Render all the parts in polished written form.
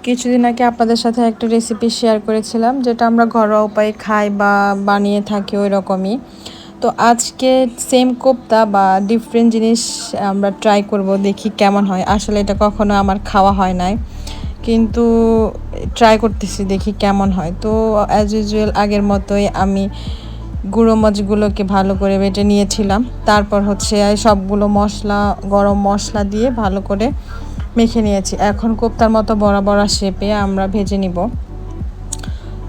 কিছুদিন আগে আপনাদের সাথে একটা রেসিপি শেয়ার করেছিলাম, যেটা আমরা ঘরোয়া উপায়ে খাই বা বানিয়ে থাকি ওই রকমই। তো আজকে সেম কোপ্তা বা ডিফারেন্ট জিনিস আমরা ট্রাই করব, দেখি কেমন হয়। আসলে এটা কখনো আমার খাওয়া হয় নাই, কিন্তু ট্রাই করতেছি, দেখি কেমন হয়। তো অ্যাজ ইউজুয়াল আগের মতোই আমি গুঁড়ো মাছগুলোকে ভালো করে বেটে নিয়েছিলাম। তারপর হচ্ছে সবগুলো মশলা, গরম মশলা দিয়ে ভালো করে মেখে নিয়েছি। এখন কোপ্তার মতো বড়া বড়া শেপে আমরা ভেজে নিব।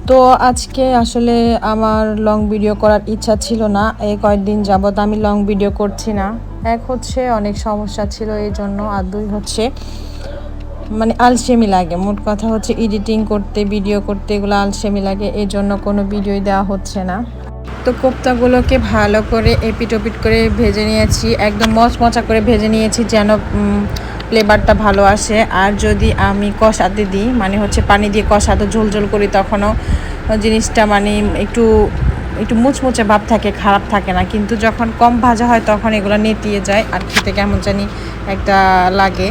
তো আজকে আসলে আমার লং ভিডিও করার ইচ্ছা ছিল না। এই কয়েকদিন যাবত আমি লং ভিডিও করছি না। এক হচ্ছে অনেক সমস্যা ছিল এই জন্য, আর দুই হচ্ছে মানে আলসেমি লাগে। মোট কথা হচ্ছে এডিটিং করতে, ভিডিও করতে এগুলো আলসেমি লাগে, এই জন্য কোনো ভিডিওই দেওয়া হচ্ছে না। তো কোপ্তাগুলোকে ভালো করে এপিট ওপিট করে ভেজে নিয়েছি, একদম মচমচা করে ভেজে নিয়েছি যেন ফ্লেভারটা ভালো আসে। আর যদি আমি কষাতে দিই, মানে হচ্ছে পানি দিয়ে কষাতে ঝোল করি, তখনও জিনিসটা মানে একটু একটু মুচমুচে ভাব থাকে, খারাপ থাকে না। কিন্তু যখন কম ভাজা হয় তখন এগুলো নেতিয়ে যায় আর খেতে কেমন জানি একটা লাগে।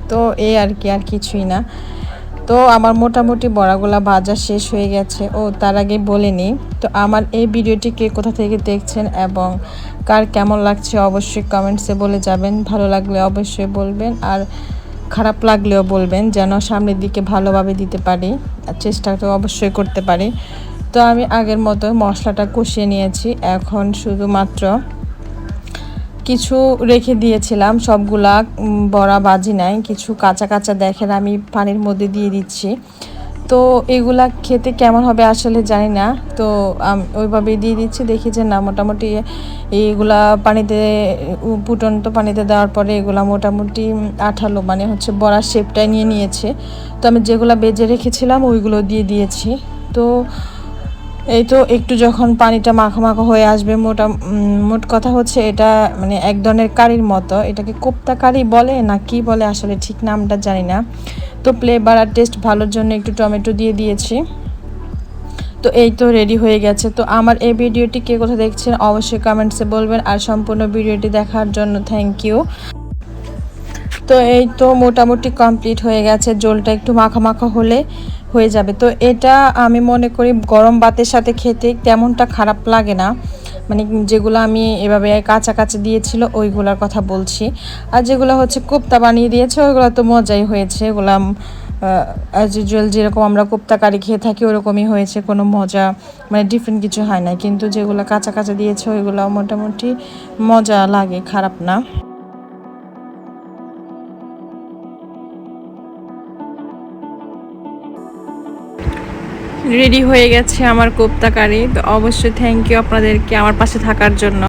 তো এই আর কি, আর কিছুই না। তো আমার মোটামুটি বড়াগুলা ভাজা শেষ হয়ে গেছে। ও তার আগে বলে নিই, তো আমার এই ভিডিওটি কে কোথা থেকে দেখছেন এবং কার কেমন লাগছে অবশ্যই কমেন্টসে বলে যাবেন। ভালো লাগলে অবশ্যই বলবেন, আর খারাপ লাগলেও বলবেন, যেন সামনের দিকে ভালোভাবে দিতে পারি, আর চেষ্টাটা অবশ্যই করতে পারি। তো আমি আগের মতো মশলাটা কষিয়ে নিয়েছি। এখন শুধুমাত্র কিছু রেখে দিয়েছিলাম, সবগুলা বড়া বাজি নাই, কিছু কাঁচা কাঁচা দেখেন আমি পানির মধ্যে দিয়ে দিচ্ছি। তো এগুলা খেতে কেমন হবে আসলে জানি না, তো ওইভাবে দিয়ে দিচ্ছি। দেখি যে না, মোটামুটি এইগুলা পানিতে ফুটন্ত পানিতে দেওয়ার পরে এগুলা মোটামুটি আঠালো, মানে হচ্ছে বড়ার শেপটাই নিয়ে নিয়েছে। তো আমি যেগুলা বেজে রেখেছিলাম ওইগুলো দিয়ে দিয়েছি। তো এই তো একটু যখন পানিটা মাখো মাখো হয়ে আসবে, মোট কথা হচ্ছে এটা মানে এক ধরনের কারির মতো। এটাকে কোপ্তা কারি বলে না কি বলে আসলে ঠিক নামটা জানি না। তো ফ্লেভার আর টেস্ট ভালোর জন্য একটু টমেটো দিয়ে দিয়েছি। তো এই তো রেডি হয়ে গেছে। তো আমার এই ভিডিওটি কে কোথায় দেখছেন অবশ্যই কমেন্টসে বলবেন, আর সম্পূর্ণ ভিডিওটি দেখার জন্য থ্যাংক ইউ। তো এই তো মোটামুটি কমপ্লিট হয়ে গেছে, ঝোলটা একটু মাখা মাখা হলে হয়ে যাবে। তো এটা আমি মনে করি গরম ভাতের সাথে খেতে তেমনটা খারাপ লাগে না, মানে যেগুলো আমি এভাবে কাঁচা কাঁচা দিয়েছিল ওইগুলোর কথা বলছি। আর যেগুলো হচ্ছে কোপ্তা বানিয়ে দিয়েছে ওইগুলো তো মজাই হয়েছে। ওগুলো অ্যাজ ইউজুয়াল যেরকম আমরা কোপ্তা কারি খেয়ে থাকি ওরকমই হয়েছে, কোনো মজা মানে ডিফারেন্ট কিছু হয় না। কিন্তু যেগুলো কাঁচা কাঁচা দিয়েছে ওইগুলো মোটামুটি মজা লাগে, খারাপ না। রেডি হয়ে গেছে আমার কোপ্তা কারি। তো অবশ্যই থ্যাংক ইউ আপনাদেরকে আমার পাশে থাকার জন্য।